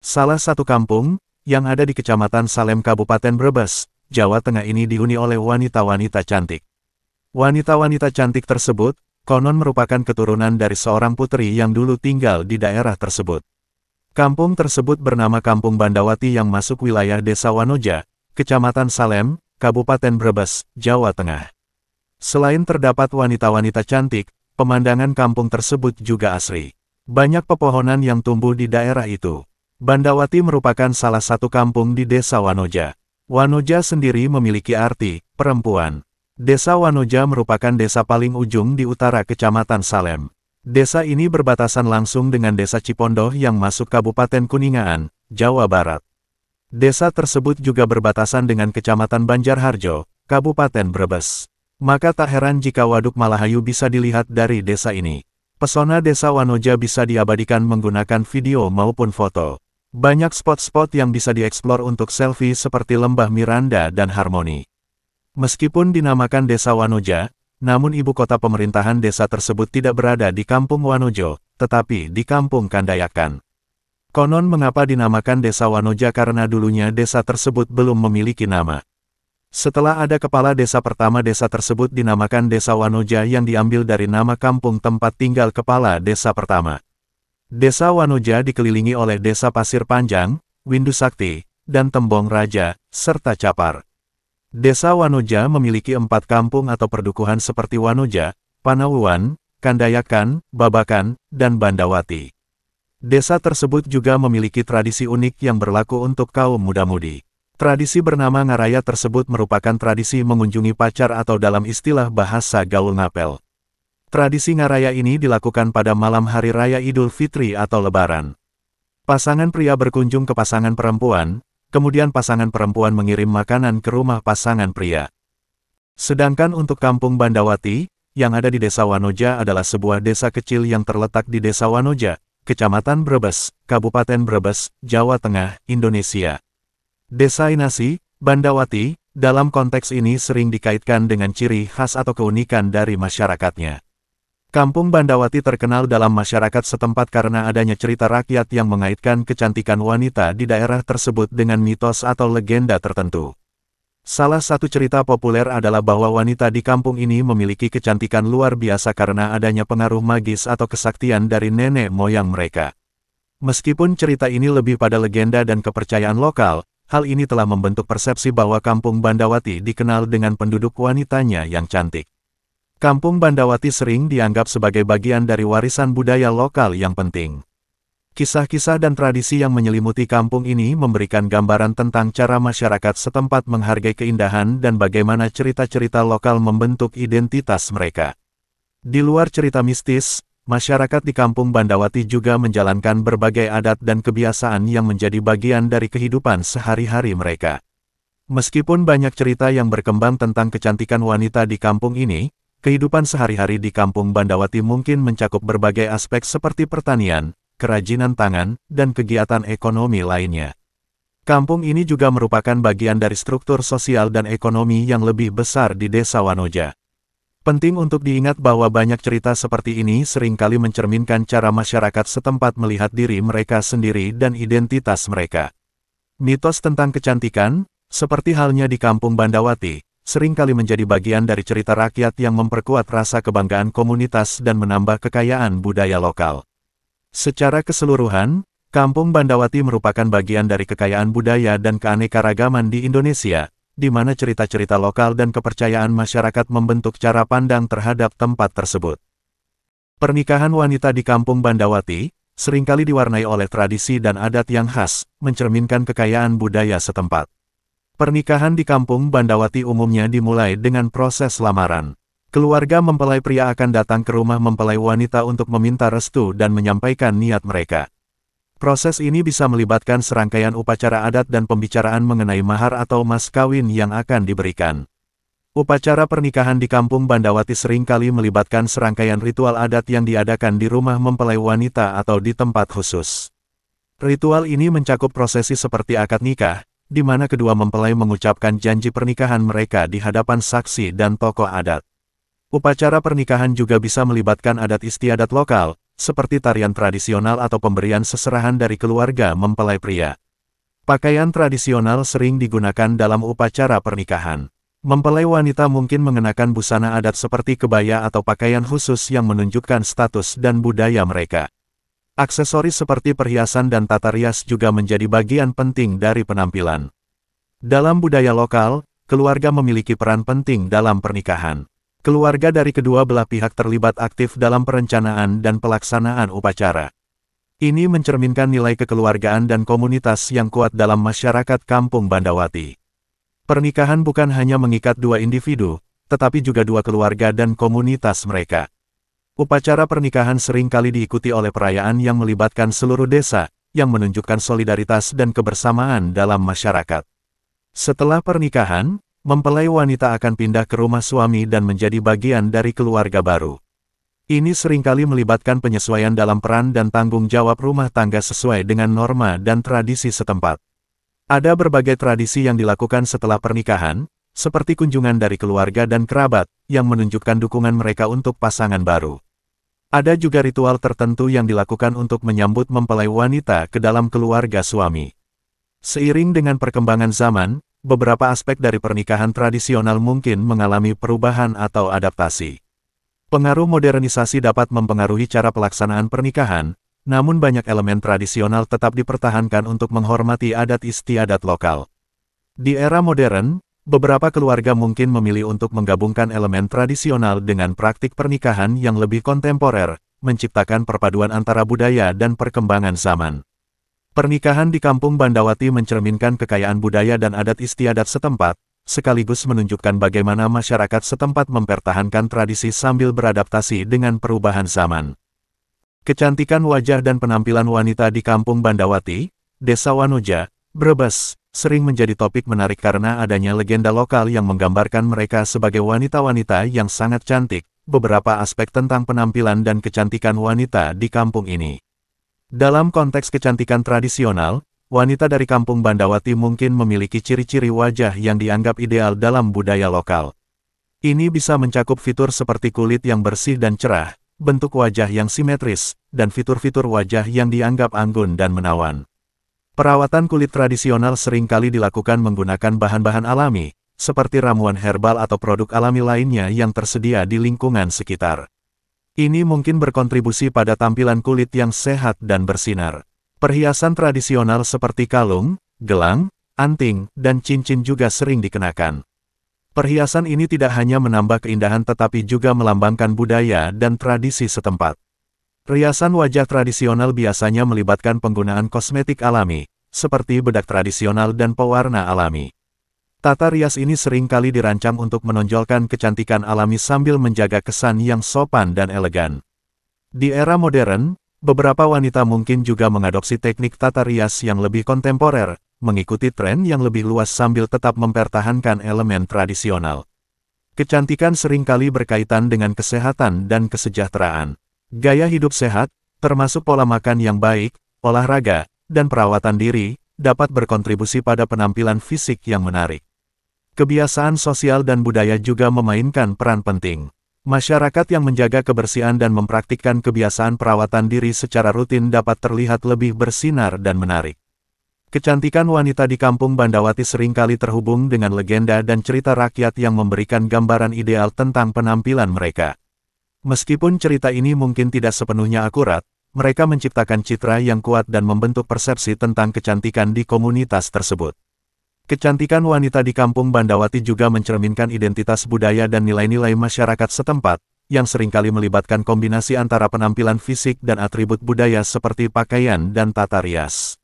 Salah satu kampung, yang ada di Kecamatan Salem Kabupaten Brebes, Jawa Tengah ini dihuni oleh wanita-wanita cantik. Wanita-wanita cantik tersebut, konon merupakan keturunan dari seorang putri yang dulu tinggal di daerah tersebut. Kampung tersebut bernama Kampung Bandawati yang masuk wilayah Desa Wanoja, Kecamatan Salem, Kabupaten Brebes, Jawa Tengah. Selain terdapat wanita-wanita cantik, pemandangan kampung tersebut juga asri. Banyak pepohonan yang tumbuh di daerah itu. Bandawati merupakan salah satu kampung di Desa Wanoja. Wanoja sendiri memiliki arti, perempuan. Desa Wanoja merupakan desa paling ujung di utara Kecamatan Salem. Desa ini berbatasan langsung dengan Desa Cipondoh yang masuk Kabupaten Kuningan, Jawa Barat. Desa tersebut juga berbatasan dengan Kecamatan Banjarharjo, Kabupaten Brebes. Maka tak heran jika Waduk Malahayu bisa dilihat dari desa ini. Pesona Desa Wanoja bisa diabadikan menggunakan video maupun foto. Banyak spot-spot yang bisa dieksplor untuk selfie seperti Lembah Miranda dan Harmoni. Meskipun dinamakan Desa Wanoja, namun ibu kota pemerintahan desa tersebut tidak berada di Kampung Wanojo, tetapi di Kampung Kandayakan. Konon mengapa dinamakan Desa Wanoja karena dulunya desa tersebut belum memiliki nama. Setelah ada kepala desa pertama, desa tersebut dinamakan Desa Wanoja yang diambil dari nama kampung tempat tinggal kepala desa pertama. Desa Wanoja dikelilingi oleh Desa Pasir Panjang, Windu Sakti, dan Tembong Raja, serta Capar. Desa Wanoja memiliki 4 kampung atau perdukuhan seperti Wanoja, Panawuan, Kandayakan, Babakan, dan Bandawati. Desa tersebut juga memiliki tradisi unik yang berlaku untuk kaum muda-mudi. Tradisi bernama Ngaraya tersebut merupakan tradisi mengunjungi pacar atau dalam istilah bahasa gaul ngapel. Tradisi Ngaraya ini dilakukan pada malam hari raya Idul Fitri atau Lebaran. Pasangan pria berkunjung ke pasangan perempuan, kemudian pasangan perempuan mengirim makanan ke rumah pasangan pria. Sedangkan untuk Kampung Bandawati, yang ada di Desa Wanoja adalah sebuah desa kecil yang terletak di Desa Wanoja, Kecamatan Brebes, Kabupaten Brebes, Jawa Tengah, Indonesia. Desa Inasi, Bandawati, dalam konteks ini sering dikaitkan dengan ciri khas atau keunikan dari masyarakatnya. Kampung Bandawati terkenal dalam masyarakat setempat karena adanya cerita rakyat yang mengaitkan kecantikan wanita di daerah tersebut dengan mitos atau legenda tertentu. Salah satu cerita populer adalah bahwa wanita di kampung ini memiliki kecantikan luar biasa karena adanya pengaruh magis atau kesaktian dari nenek moyang mereka. Meskipun cerita ini lebih pada legenda dan kepercayaan lokal, hal ini telah membentuk persepsi bahwa Kampung Bandawati dikenal dengan penduduk wanitanya yang cantik. Kampung Bandawati sering dianggap sebagai bagian dari warisan budaya lokal yang penting. Kisah-kisah dan tradisi yang menyelimuti kampung ini memberikan gambaran tentang cara masyarakat setempat menghargai keindahan dan bagaimana cerita-cerita lokal membentuk identitas mereka. Di luar cerita mistis, masyarakat di Kampung Bandawati juga menjalankan berbagai adat dan kebiasaan yang menjadi bagian dari kehidupan sehari-hari mereka. Meskipun banyak cerita yang berkembang tentang kecantikan wanita di kampung ini, kehidupan sehari-hari di Kampung Bandawati mungkin mencakup berbagai aspek seperti pertanian, kerajinan tangan, dan kegiatan ekonomi lainnya. Kampung ini juga merupakan bagian dari struktur sosial dan ekonomi yang lebih besar di Desa Wanoja. Penting untuk diingat bahwa banyak cerita seperti ini seringkali mencerminkan cara masyarakat setempat melihat diri mereka sendiri dan identitas mereka. Mitos tentang kecantikan, seperti halnya di Kampung Bandawati, seringkali menjadi bagian dari cerita rakyat yang memperkuat rasa kebanggaan komunitas dan menambah kekayaan budaya lokal. Secara keseluruhan, Kampung Bandawati merupakan bagian dari kekayaan budaya dan keanekaragaman di Indonesia, di mana cerita-cerita lokal dan kepercayaan masyarakat membentuk cara pandang terhadap tempat tersebut. Pernikahan wanita di Kampung Bandawati seringkali diwarnai oleh tradisi dan adat yang khas, mencerminkan kekayaan budaya setempat. Pernikahan di Kampung Bandawati umumnya dimulai dengan proses lamaran. Keluarga mempelai pria akan datang ke rumah mempelai wanita untuk meminta restu dan menyampaikan niat mereka. Proses ini bisa melibatkan serangkaian upacara adat dan pembicaraan mengenai mahar atau mas kawin yang akan diberikan. Upacara pernikahan di Kampung Bandawati seringkali melibatkan serangkaian ritual adat yang diadakan di rumah mempelai wanita atau di tempat khusus. Ritual ini mencakup prosesi seperti akad nikah, di mana kedua mempelai mengucapkan janji pernikahan mereka di hadapan saksi dan tokoh adat. Upacara pernikahan juga bisa melibatkan adat istiadat lokal, seperti tarian tradisional atau pemberian seserahan dari keluarga mempelai pria. Pakaian tradisional sering digunakan dalam upacara pernikahan. Mempelai wanita mungkin mengenakan busana adat seperti kebaya atau pakaian khusus yang menunjukkan status dan budaya mereka. Aksesoris seperti perhiasan dan tata rias juga menjadi bagian penting dari penampilan. Dalam budaya lokal, keluarga memiliki peran penting dalam pernikahan. Keluarga dari kedua belah pihak terlibat aktif dalam perencanaan dan pelaksanaan upacara. Ini mencerminkan nilai kekeluargaan dan komunitas yang kuat dalam masyarakat Kampung Bandawati. Pernikahan bukan hanya mengikat dua individu, tetapi juga dua keluarga dan komunitas mereka. Upacara pernikahan sering kali diikuti oleh perayaan yang melibatkan seluruh desa, yang menunjukkan solidaritas dan kebersamaan dalam masyarakat. Setelah pernikahan, mempelai wanita akan pindah ke rumah suami dan menjadi bagian dari keluarga baru. Ini seringkali melibatkan penyesuaian dalam peran dan tanggung jawab rumah tangga sesuai dengan norma dan tradisi setempat. Ada berbagai tradisi yang dilakukan setelah pernikahan, seperti kunjungan dari keluarga dan kerabat, yang menunjukkan dukungan mereka untuk pasangan baru. Ada juga ritual tertentu yang dilakukan untuk menyambut mempelai wanita ke dalam keluarga suami. Seiring dengan perkembangan zaman, beberapa aspek dari pernikahan tradisional mungkin mengalami perubahan atau adaptasi. Pengaruh modernisasi dapat mempengaruhi cara pelaksanaan pernikahan, namun banyak elemen tradisional tetap dipertahankan untuk menghormati adat istiadat lokal. Di era modern, beberapa keluarga mungkin memilih untuk menggabungkan elemen tradisional dengan praktik pernikahan yang lebih kontemporer, menciptakan perpaduan antara budaya dan perkembangan zaman. Pernikahan di Kampung Bandawati mencerminkan kekayaan budaya dan adat istiadat setempat, sekaligus menunjukkan bagaimana masyarakat setempat mempertahankan tradisi sambil beradaptasi dengan perubahan zaman. Kecantikan wajah dan penampilan wanita di Kampung Bandawati, Desa Wanoja, Brebes, sering menjadi topik menarik karena adanya legenda lokal yang menggambarkan mereka sebagai wanita-wanita yang sangat cantik. Beberapa aspek tentang penampilan dan kecantikan wanita di kampung ini. Dalam konteks kecantikan tradisional, wanita dari Kampung Bandawati mungkin memiliki ciri-ciri wajah yang dianggap ideal dalam budaya lokal. Ini bisa mencakup fitur seperti kulit yang bersih dan cerah, bentuk wajah yang simetris, dan fitur-fitur wajah yang dianggap anggun dan menawan. Perawatan kulit tradisional seringkali dilakukan menggunakan bahan-bahan alami, seperti ramuan herbal atau produk alami lainnya yang tersedia di lingkungan sekitar. Ini mungkin berkontribusi pada tampilan kulit yang sehat dan bersinar. Perhiasan tradisional seperti kalung, gelang, anting, dan cincin juga sering dikenakan. Perhiasan ini tidak hanya menambah keindahan tetapi juga melambangkan budaya dan tradisi setempat. Riasan wajah tradisional biasanya melibatkan penggunaan kosmetik alami, seperti bedak tradisional dan pewarna alami. Tata rias ini sering kali dirancang untuk menonjolkan kecantikan alami sambil menjaga kesan yang sopan dan elegan. Di era modern, beberapa wanita mungkin juga mengadopsi teknik tata rias yang lebih kontemporer, mengikuti tren yang lebih luas sambil tetap mempertahankan elemen tradisional. Kecantikan seringkali berkaitan dengan kesehatan dan kesejahteraan. Gaya hidup sehat, termasuk pola makan yang baik, olahraga, dan perawatan diri, dapat berkontribusi pada penampilan fisik yang menarik. Kebiasaan sosial dan budaya juga memainkan peran penting. Masyarakat yang menjaga kebersihan dan mempraktikkan kebiasaan perawatan diri secara rutin dapat terlihat lebih bersinar dan menarik. Kecantikan wanita di Kampung Bandawati seringkali terhubung dengan legenda dan cerita rakyat yang memberikan gambaran ideal tentang penampilan mereka. Meskipun cerita ini mungkin tidak sepenuhnya akurat, mereka menciptakan citra yang kuat dan membentuk persepsi tentang kecantikan di komunitas tersebut. Kecantikan wanita di Kampung Bandawati juga mencerminkan identitas budaya dan nilai-nilai masyarakat setempat, yang seringkali melibatkan kombinasi antara penampilan fisik dan atribut budaya seperti pakaian dan tata rias.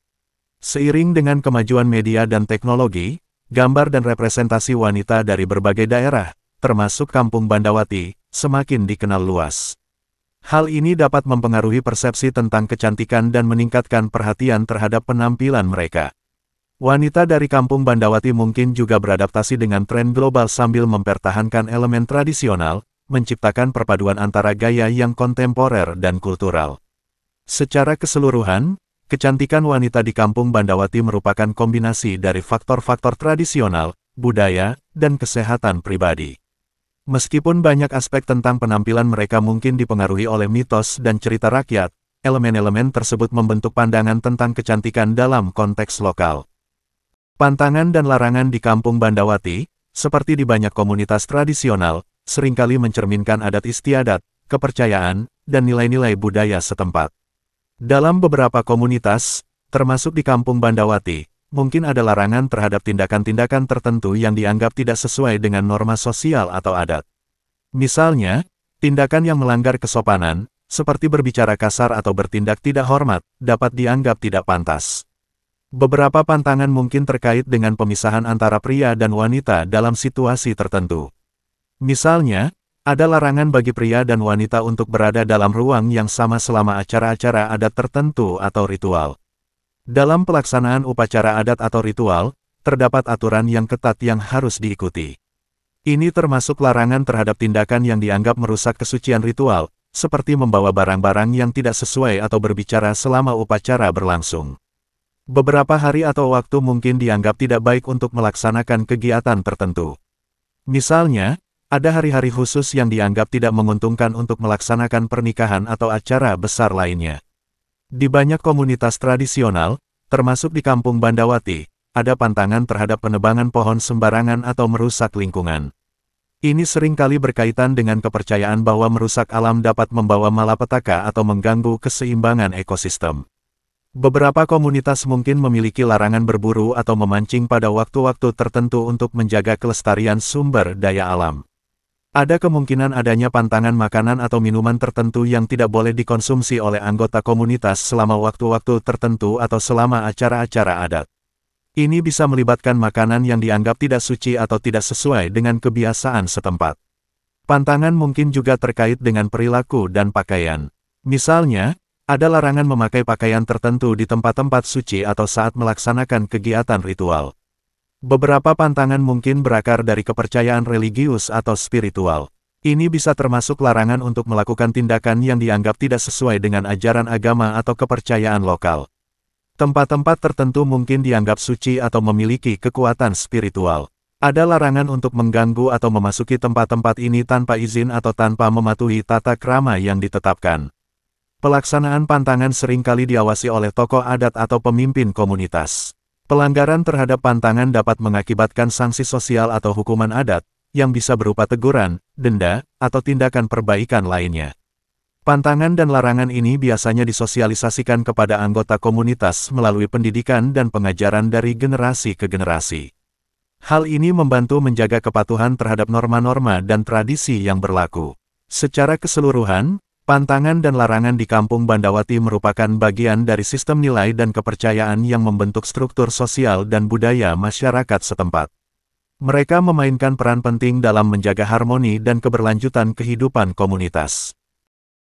Seiring dengan kemajuan media dan teknologi, gambar dan representasi wanita dari berbagai daerah, termasuk Kampung Bandawati, semakin dikenal luas. Hal ini dapat mempengaruhi persepsi tentang kecantikan dan meningkatkan perhatian terhadap penampilan mereka. Wanita dari Kampung Bandawati mungkin juga beradaptasi dengan tren global sambil mempertahankan elemen tradisional, menciptakan perpaduan antara gaya yang kontemporer dan kultural. Secara keseluruhan, kecantikan wanita di Kampung Bandawati merupakan kombinasi dari faktor-faktor tradisional, budaya, dan kesehatan pribadi. Meskipun banyak aspek tentang penampilan mereka mungkin dipengaruhi oleh mitos dan cerita rakyat, elemen-elemen tersebut membentuk pandangan tentang kecantikan dalam konteks lokal. Pantangan dan larangan di Kampung Bandawati, seperti di banyak komunitas tradisional, seringkali mencerminkan adat istiadat, kepercayaan, dan nilai-nilai budaya setempat. Dalam beberapa komunitas, termasuk di Kampung Bandawati, mungkin ada larangan terhadap tindakan-tindakan tertentu yang dianggap tidak sesuai dengan norma sosial atau adat. Misalnya, tindakan yang melanggar kesopanan, seperti berbicara kasar atau bertindak tidak hormat, dapat dianggap tidak pantas. Beberapa pantangan mungkin terkait dengan pemisahan antara pria dan wanita dalam situasi tertentu. Misalnya, ada larangan bagi pria dan wanita untuk berada dalam ruang yang sama selama acara-acara adat tertentu atau ritual. Dalam pelaksanaan upacara adat atau ritual, terdapat aturan yang ketat yang harus diikuti. Ini termasuk larangan terhadap tindakan yang dianggap merusak kesucian ritual, seperti membawa barang-barang yang tidak sesuai atau berbicara selama upacara berlangsung. Beberapa hari atau waktu mungkin dianggap tidak baik untuk melaksanakan kegiatan tertentu. Misalnya, ada hari-hari khusus yang dianggap tidak menguntungkan untuk melaksanakan pernikahan atau acara besar lainnya. Di banyak komunitas tradisional, termasuk di Kampung Bandawati, ada pantangan terhadap penebangan pohon sembarangan atau merusak lingkungan. Ini seringkali berkaitan dengan kepercayaan bahwa merusak alam dapat membawa malapetaka atau mengganggu keseimbangan ekosistem. Beberapa komunitas mungkin memiliki larangan berburu atau memancing pada waktu-waktu tertentu untuk menjaga kelestarian sumber daya alam. Ada kemungkinan adanya pantangan makanan atau minuman tertentu yang tidak boleh dikonsumsi oleh anggota komunitas selama waktu-waktu tertentu atau selama acara-acara adat. Ini bisa melibatkan makanan yang dianggap tidak suci atau tidak sesuai dengan kebiasaan setempat. Pantangan mungkin juga terkait dengan perilaku dan pakaian. Misalnya, ada larangan memakai pakaian tertentu di tempat-tempat suci atau saat melaksanakan kegiatan ritual. Beberapa pantangan mungkin berakar dari kepercayaan religius atau spiritual. Ini bisa termasuk larangan untuk melakukan tindakan yang dianggap tidak sesuai dengan ajaran agama atau kepercayaan lokal. Tempat-tempat tertentu mungkin dianggap suci atau memiliki kekuatan spiritual. Ada larangan untuk mengganggu atau memasuki tempat-tempat ini tanpa izin atau tanpa mematuhi tata krama yang ditetapkan. Pelaksanaan pantangan seringkali diawasi oleh tokoh adat atau pemimpin komunitas. Pelanggaran terhadap pantangan dapat mengakibatkan sanksi sosial atau hukuman adat, yang bisa berupa teguran, denda, atau tindakan perbaikan lainnya. Pantangan dan larangan ini biasanya disosialisasikan kepada anggota komunitas melalui pendidikan dan pengajaran dari generasi ke generasi. Hal ini membantu menjaga kepatuhan terhadap norma-norma dan tradisi yang berlaku. Secara keseluruhan, pantangan dan larangan di Kampung Bandawati merupakan bagian dari sistem nilai dan kepercayaan yang membentuk struktur sosial dan budaya masyarakat setempat. Mereka memainkan peran penting dalam menjaga harmoni dan keberlanjutan kehidupan komunitas.